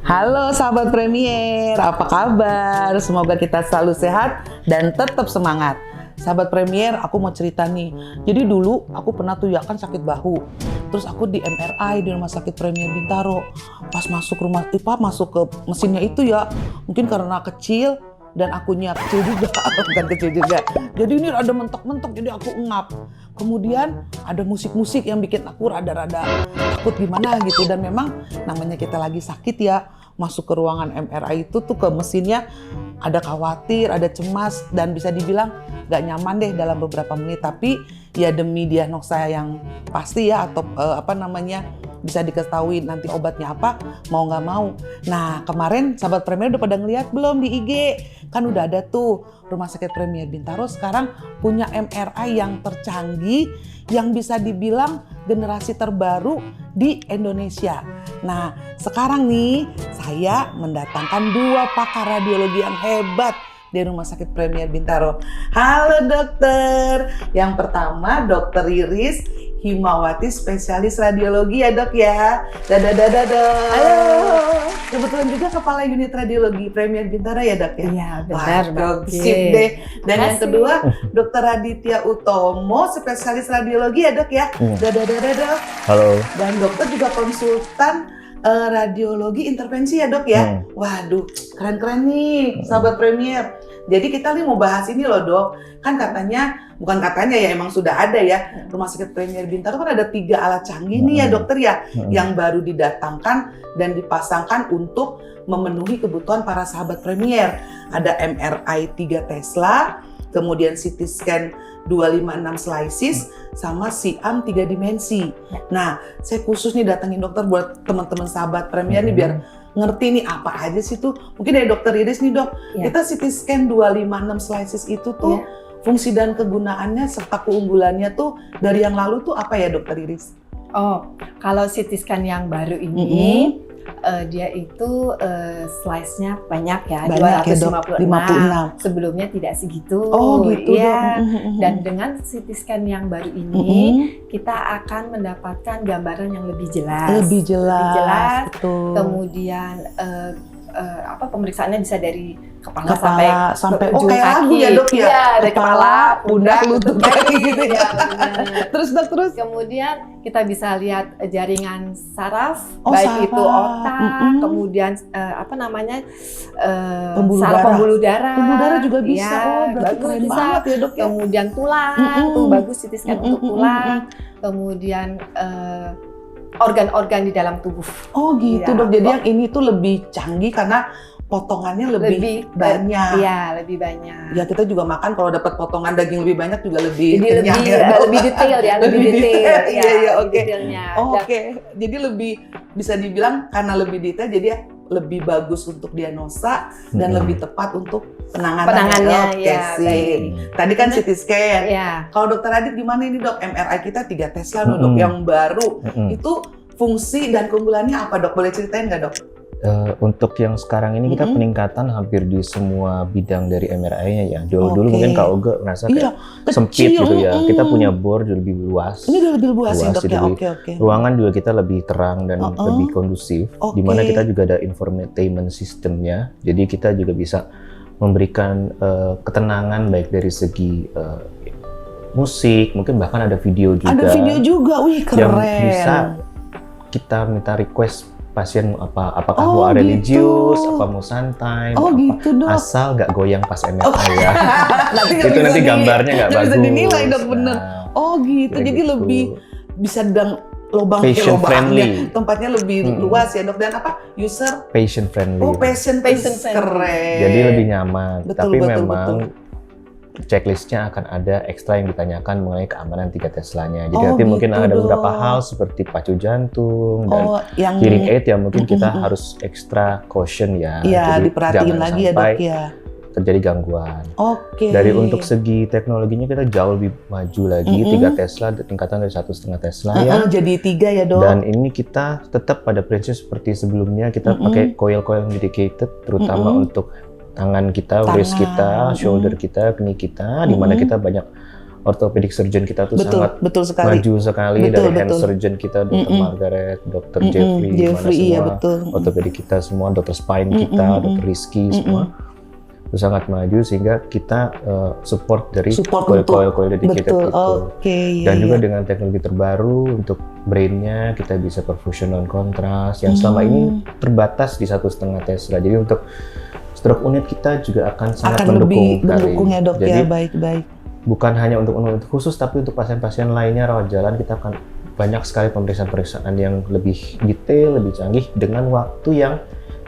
Halo sahabat Premier, apa kabar? Semoga kita selalu sehat dan tetap semangat. Sahabat Premier, aku mau cerita nih. Jadi dulu aku pernah tuh ya kan sakit bahu. Terus aku di MRI di Rumah Sakit Premier Bintaro. Pas masuk masuk ke mesinnya itu ya, mungkin karena kecil dan akunya kecil juga, bukan kecil juga. Jadi ini ada mentok-mentok, jadi aku engap. Kemudian ada musik-musik yang bikin aku rada-rada takut gimana gitu. Dan memang namanya kita lagi sakit ya, masuk ke ruangan MRI itu tuh ke mesinnya ada khawatir, ada cemas, dan bisa dibilang gak nyaman deh dalam beberapa menit. Tapi ya demi diagnosa yang pasti ya, atau bisa diketahui nanti obatnya apa, mau nggak mau. Nah kemarin sahabat Premier udah pada ngeliat belum di IG? Kan udah ada tuh Rumah Sakit Premier Bintaro sekarang punya MRI yang tercanggih, yang bisa dibilang generasi terbaru di Indonesia. Nah sekarang nih saya mendatangkan dua pakar radiologi yang hebat di Rumah Sakit Premier Bintaro. Halo dokter. Yang pertama Dokter Iris Himawati, spesialis radiologi ya dok ya. Dadah dok. Halo. Kebetulan juga kepala unit radiologi Premier Bintaro ya dok ya. Iya benar. Sip deh. Dan yang kedua Dokter Raditya Utomo, spesialis radiologi ya dok ya. Dadah dok. Halo. Dan dokter juga konsultan radiologi intervensi ya dok ya. Waduh, keren-keren nih sahabat Premier. Jadi kita nih mau bahas ini loh dok. Kan bukan katanya ya, emang sudah ada ya. Rumah Sakit Premier Bintaro kan ada 3 alat canggih nih ya dokter ya. Yang baru didatangkan dan dipasangkan untuk memenuhi kebutuhan para sahabat Premier. Ada MRI 3 Tesla, kemudian CT scan 256 slices, sama SIAM 3 dimensi. Nah, saya khusus nih datengin dokter buat teman-teman sahabat Premier nih biar ngerti nih apa aja sih tuh. Mungkin dari Dokter Iris nih dok, kita CT scan 256 slices itu tuh fungsi dan kegunaannya serta keunggulannya tuh dari yang lalu tuh apa ya Dokter Iris? Oh, kalau CT scan yang baru ini dia itu slice-nya banyak ya, 256. Sebelumnya tidak segitu. Oh gitu ya. dok. Dan dengan CT scan yang baru ini kita akan mendapatkan gambaran yang lebih jelas. Lebih jelas. Betul. Kemudian pemeriksaannya bisa dari kepala sampai ujung kayak lagu kaki ya dok ya. Iya, dari kepala, pundak, lutut, kaki gitu ya. Terus dok, kemudian kita bisa lihat jaringan saraf, saraf. baik itu otak, kemudian saraf pembuluh darah. Pembuluh darah juga bisa. Ya, Berarti keren banget ya dok ya. Kemudian tulang, tuh bagus CT scan untuk tulang. Kemudian organ-organ di dalam tubuh. Oh gitu ya, dok. Jadi yang ini tuh lebih canggih karena potongannya lebih banyak. Iya, lebih banyak. Ya kita juga makan kalau dapat potongan daging lebih banyak juga lebih lebih detail ya, lebih detail. Iya, oke. Oke. Jadi lebih bisa dibilang karena lebih detail jadi lebih bagus untuk diagnosa dan lebih tepat untuk penanganannya. Oke, sih. Tadi kan CT scan. Ya. Kalau Dokter Adit gimana ini dok? MRI kita 3 Tesla loh dok, yang baru. Itu fungsi dan keunggulannya apa dok? Boleh ceritain nggak dok? Untuk yang sekarang ini kita peningkatan hampir di semua bidang dari MRI-nya ya. Dulu mungkin Kak Oge merasa kayak sempit gitu ya. Kita punya bor lebih luas. Ini udah lebih luas ya dok ya. Oke. Ruangan juga kita lebih terang dan lebih kondusif. Di mana kita juga ada infotainment systemnya. Jadi kita juga bisa memberikan ketenangan baik dari segi musik, mungkin bahkan ada video juga. Ada video juga, wih keren. Yang bisa kita minta request pasien apakah mau religius, apa mau santai, gitu, dok. Asal nggak goyang pas MRI ya. nanti gambarnya nggak bagus. Bisa dinilai dok bener. Gitu. Jadi gitu. lebih bisa bilang friendly. Tempatnya lebih luas ya dok. Dan user patient friendly. Patient keren. Jadi lebih nyaman. Betul, Tapi betul, memang checklistnya akan ada ekstra yang ditanyakan mengenai keamanan 3 Teslanya. Jadi nanti mungkin ada beberapa hal seperti pacu jantung dan hearing aid yang mungkin kita harus ekstra caution ya. Iya, diperhatiin lagi ya dok ya. Terjadi gangguan. Oke. Dari untuk segi teknologinya kita jauh lebih maju lagi, 3 Tesla tingkatan dari 1,5 Tesla ya. Jadi 3 ya dok. Dan ini kita tetap pada prinsip seperti sebelumnya, kita pakai coil-coil dedicated terutama untuk tangan kita, wrist kita, shoulder kita, knee kita, di mana kita banyak orthopedic surgeon kita tuh betul, sangat betul sekali. maju sekali, Betul, dari hand betul. surgeon kita Dr. Margaret, Dr. Jeffrey, Jeffrey, mana iya semua betul. orthopedic kita semua, Dr. Spine kita, Dr. Rizky semua itu sangat maju, sehingga kita support dari coil dedicated betul. itu. Iya, Dan juga iya. dengan teknologi terbaru untuk brainnya kita bisa perfusion non kontras yang selama ini terbatas di 1,5 Tesla. Jadi untuk stroke unit kita juga akan sangat lebih mendukung mendukung ya dok. Jadi ya, baik-baik. bukan hanya untuk unit khusus, tapi untuk pasien-pasien lainnya rawat jalan kita akan banyak sekali pemeriksaan-pemeriksaan yang lebih detail, lebih canggih dengan waktu yang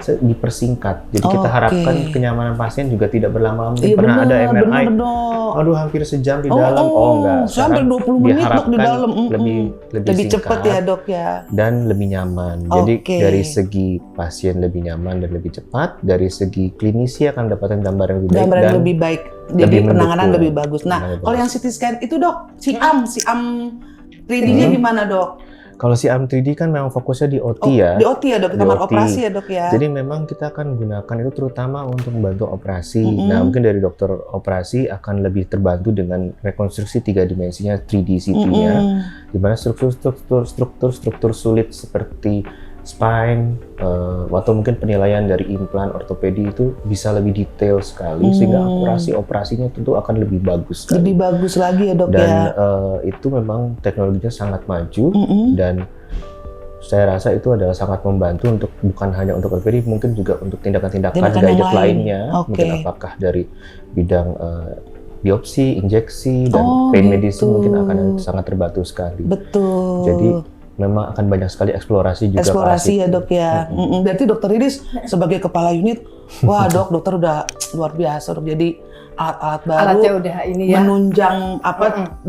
dipersingkat. Jadi kita harapkan kenyamanan pasien juga tidak berlama-lama. Iya, Pernah ada MRI, bener, dok. aduh hampir sejam di dalam. Enggak. Sampai 20 menit dok di dalam. Lebih cepat ya dok ya. Dan lebih nyaman. Jadi dari segi pasien lebih nyaman dan lebih cepat, dari segi klinisi akan dapatkan gambar yang lebih baik. Gambar yang lebih baik. Jadi penanganan lebih bagus. Nah, kalau yang CT scan itu dok, siam 3D-nya gimana dok? Kalau siam 3D kan memang fokusnya di OT ya. Di OT ya dok, kamar operasi ya dok ya. Jadi memang kita akan gunakan itu terutama untuk membantu operasi. Nah mungkin dari dokter operasi akan lebih terbantu dengan rekonstruksi 3 dimensinya 3D CT-nya. Di mana struktur sulit seperti spine atau mungkin penilaian dari implan ortopedi itu bisa lebih detail sekali, sehingga akurasi operasinya tentu akan lebih bagus sekali. Lebih bagus lagi ya dok. Dan ya. itu memang teknologinya sangat maju dan saya rasa itu adalah sangat membantu untuk bukan hanya untuk ortopedi, mungkin juga untuk tindakan-tindakan guided lainnya. Mungkin apakah dari bidang biopsi, injeksi, dan pain medicine mungkin akan sangat terbantu sekali. Betul. Jadi memang akan banyak sekali eksplorasi juga. Eksplorasi ya dok ya. Berarti dokter Iris sebagai kepala unit, wah dokter udah luar biasa dok. Jadi alat-alat baru, alatnya udah ini ya, menunjang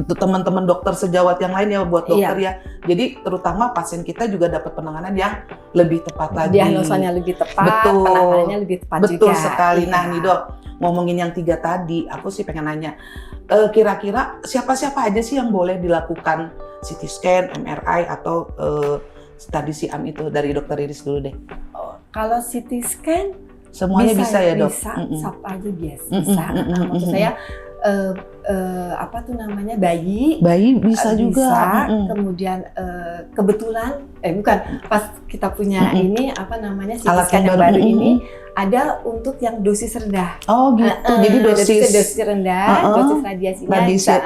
teman-teman dokter sejawat yang lain ya buat dokter ya. Jadi terutama pasien kita juga dapat penanganan yang lebih tepat lagi. Diagnosanya lebih tepat, penanganannya lebih tepat juga. Betul sekali. Nah nih dok, ngomongin yang 3 tadi, aku sih pengen nanya, kira-kira siapa-siapa aja sih yang boleh dilakukan CT scan, MRI atau tadi siam itu, dari dokter Iris dulu deh. Kalau CT scan semuanya bisa ya dok? Bisa, siapa aja bisa. Maksud saya apa tuh namanya, bayi bisa juga. Kemudian kebetulan bukan pas kita punya ini apa namanya CT alat scan yang baru ini ada untuk yang dosis rendah. Oh gitu. Jadi dosis rendah, dosis radiasinya bisa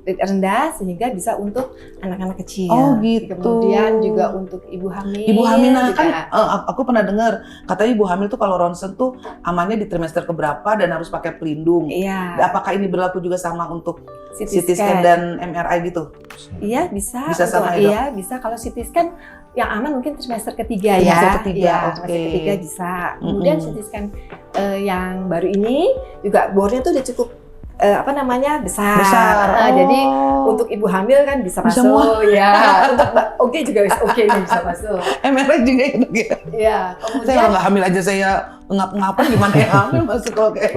rendah, sehingga bisa untuk anak-anak kecil. Oh gitu. Kemudian juga untuk ibu hamil. Ibu hamil kan aku pernah dengar katanya ibu hamil tuh kalau ronsen tuh amannya di trimester keberapa dan harus pakai pelindung. Iya. Apakah ini berlaku juga sama untuk CT scan dan MRI gitu? Iya bisa. Bisa sama ya dok? Iya bisa. Kalau CT scan yang aman mungkin trimester ketiga ya. Trimester ketiga, trimester ketiga bisa. Kemudian CT scan yang baru ini juga bornya tuh udah cukup besar. Jadi untuk ibu hamil kan bisa masuk ya. Untuk oke juga bisa masuk. MRI juga ya dok ya? Iya. Saya kalau nggak hamil aja saya ngap-ngapan, gimana ya hamil masuk kalau kayak.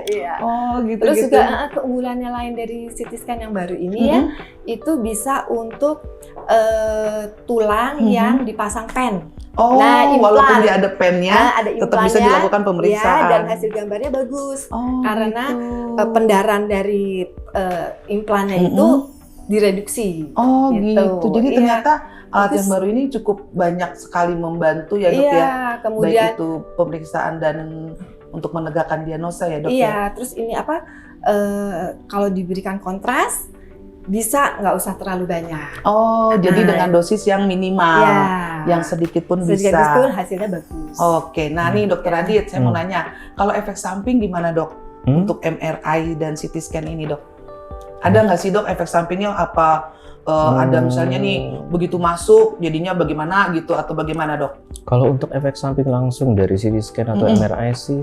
Iya. Oh gitu. Terus juga keunggulannya lain dari CT scan yang baru ini ya, itu bisa untuk tulang yang dipasang pen. Oh, nah, walaupun dia ada pennya, tetap bisa dilakukan pemeriksaan. Ya, dan hasil gambarnya bagus. Karena gitu. Pendaran dari implannya itu direduksi. Oh gitu. Jadi ternyata alat yang baru ini cukup banyak sekali membantu ya dok ya. Kemudian baik itu pemeriksaan dan untuk menegakkan diagnosa ya dok. Iya, terus ini kalau diberikan kontras bisa nggak usah terlalu banyak. Oh, jadi dengan dosis yang minimal, yang sedikit pun bisa. Sedikit pun hasilnya bagus. Oke, nah nih dokter Adit, saya mau nanya, kalau efek samping gimana dok untuk MRI dan CT scan ini dok? Ada nggak sih dok efek sampingnya apa? Ada misalnya nih begitu masuk jadinya bagaimana gitu atau bagaimana dok? Kalau untuk efek samping langsung dari CT scan atau MRI sih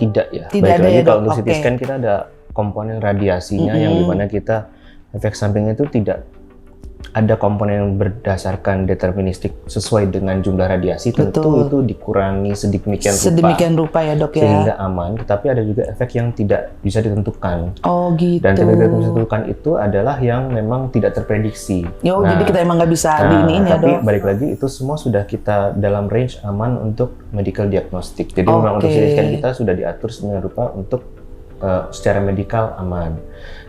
tidak ya. Tidak baik ada lagi ya, kalau dok? untuk CT scan kita ada komponen radiasinya yang dimana kita efek sampingnya itu tidak ada komponen yang berdasarkan deterministik sesuai dengan jumlah radiasi. Tentu itu dikurangi sedemikian rupa ya dok ya, sehingga aman. Tetapi ada juga efek yang tidak bisa ditentukan. Oh gitu. Dan efek yang bisa ditentukan itu adalah yang memang tidak terprediksi. Jadi kita emang nggak bisa diiniin ya dok. Tapi balik lagi itu semua sudah kita dalam range aman untuk medical diagnostic. Jadi memang untuk CT scan kita sudah diatur sedemikian rupa untuk secara medikal aman.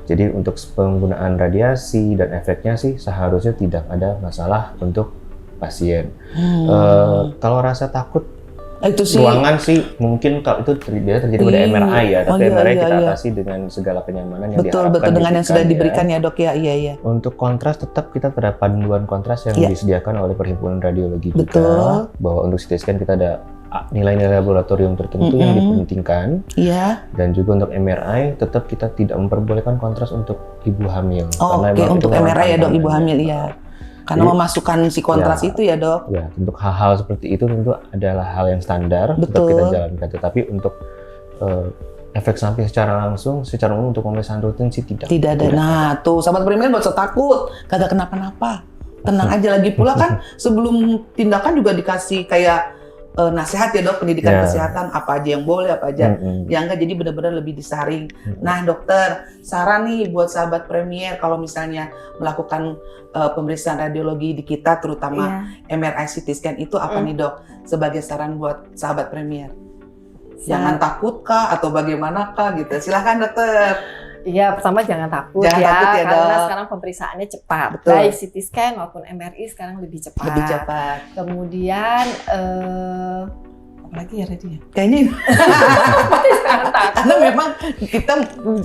Jadi untuk penggunaan radiasi dan efeknya sih seharusnya tidak ada masalah untuk pasien. Kalau rasa takut Itu sih. ruangan sih mungkin kalau itu biasa terjadi pada MRI ya, tapi MRI kita atasi dengan segala kenyamanan yang betul dengan yang sudah diberikan ya dok ya. Iya. Untuk kontras tetap kita terdapat panduan kontras yang disediakan oleh Perhimpunan Radiologi juga, bahwa untuk CT scan kita ada nilai-nilai laboratorium tertentu yang dipentingkan. Iya. Dan juga untuk MRI tetap kita tidak memperbolehkan kontras untuk ibu hamil. Oke, untuk MRI ya dok, ibu hamil ya. Karena memasukkan si kontras itu ya dok. Ya, untuk hal-hal seperti itu tentu adalah hal yang standar untuk kita jalankan. Tetapi untuk efek samping secara langsung, secara umum untuk pemeriksaan rutin sih tidak. Tidak ada. Nah tuh sahabat Premier nggak usah takut, kagak kenapa-napa. Tenang aja, lagi pula kan sebelum tindakan juga dikasih kayak nasihat ya dok, pendidikan kesehatan, apa aja yang boleh, apa aja yang enggak, jadi benar-benar lebih disaring. Nah dokter, saran nih buat sahabat Premier kalau misalnya melakukan pemeriksaan radiologi di kita, terutama MRI CT scan itu apa nih dok, sebagai saran buat sahabat Premier? Jangan takut kah atau bagaimana kah gitu, silahkan dokter. Iya, pertama jangan takut takut ya, karena sekarang pemeriksaannya cepat. Betul. Baik CT scan maupun MRI sekarang lebih cepat. Lebih cepat. Kemudian apalagi ya tadi ya? Kayaknya jangan takut. karena memang kita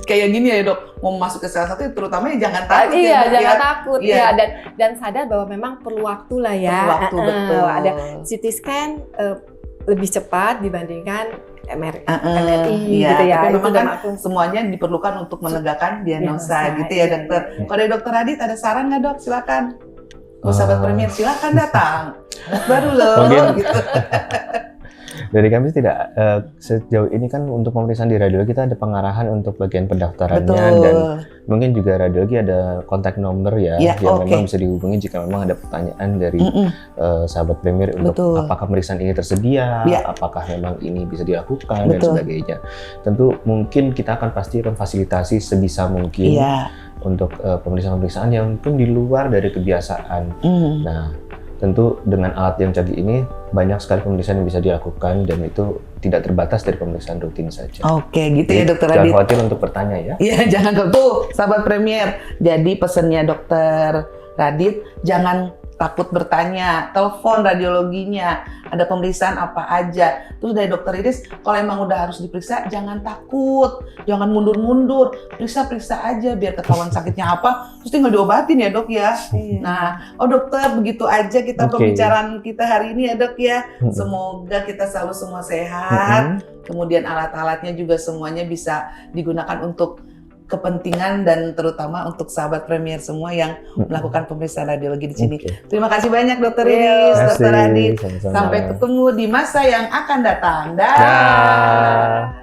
kayak gini ya dok, mau masuk ke salah satu terutama ya jangan takut. Iya, ya, jangan takut. Iya. Ya, dan sadar bahwa memang perlu waktu lah ya. Perlu waktu, betul. Ada CT scan lebih cepat dibandingkan MRI iya, gitu ya. tapi memang kan aku semuanya diperlukan untuk menegakkan diagnosa gitu ya dokter. Kalau dari dokter Radit ada saran nggak dok? Silakan. Sahabat Premier silakan datang. Baru loh. Gitu. Dari kami tidak sejauh ini kan untuk pemeriksaan di radiologi kita ada pengarahan untuk bagian pendaftarannya. Betul. Dan mungkin juga radiologi ada kontak nomor ya yang memang bisa dihubungi jika memang ada pertanyaan dari sahabat Premier untuk apakah pemeriksaan ini tersedia, apakah memang ini bisa dilakukan dan sebagainya. Tentu mungkin kita akan pastikan fasilitasi sebisa mungkin untuk pemeriksaan-pemeriksaan yang mungkin di luar dari kebiasaan. Nah, tentu dengan alat yang canggih ini banyak sekali pemeriksaan yang bisa dilakukan dan itu tidak terbatas dari pemeriksaan rutin saja. Oke, gitu ya dokter Radit. Radit. Jangan khawatir untuk bertanya ya. Iya, jangan tuh sahabat Premier. Jadi pesannya dokter Radit, jangan takut bertanya, telepon radiologinya, ada pemeriksaan apa aja. Terus dari dokter Iris, kalau emang udah harus diperiksa, jangan takut, jangan mundur-mundur, periksa-periksa aja biar ketahuan sakitnya apa, terus tinggal diobatin ya dok ya. Nah, dokter begitu aja kita pembicaraan kita hari ini ya dok ya. Semoga kita selalu semua sehat, kemudian alat-alatnya juga semuanya bisa digunakan untuk kepentingan dan terutama untuk sahabat Premier semua yang melakukan pemeriksaan radiologi di sini. Terima kasih banyak dokter Iris, dokter Radit. Sampai ketemu di masa yang akan datang. Dah.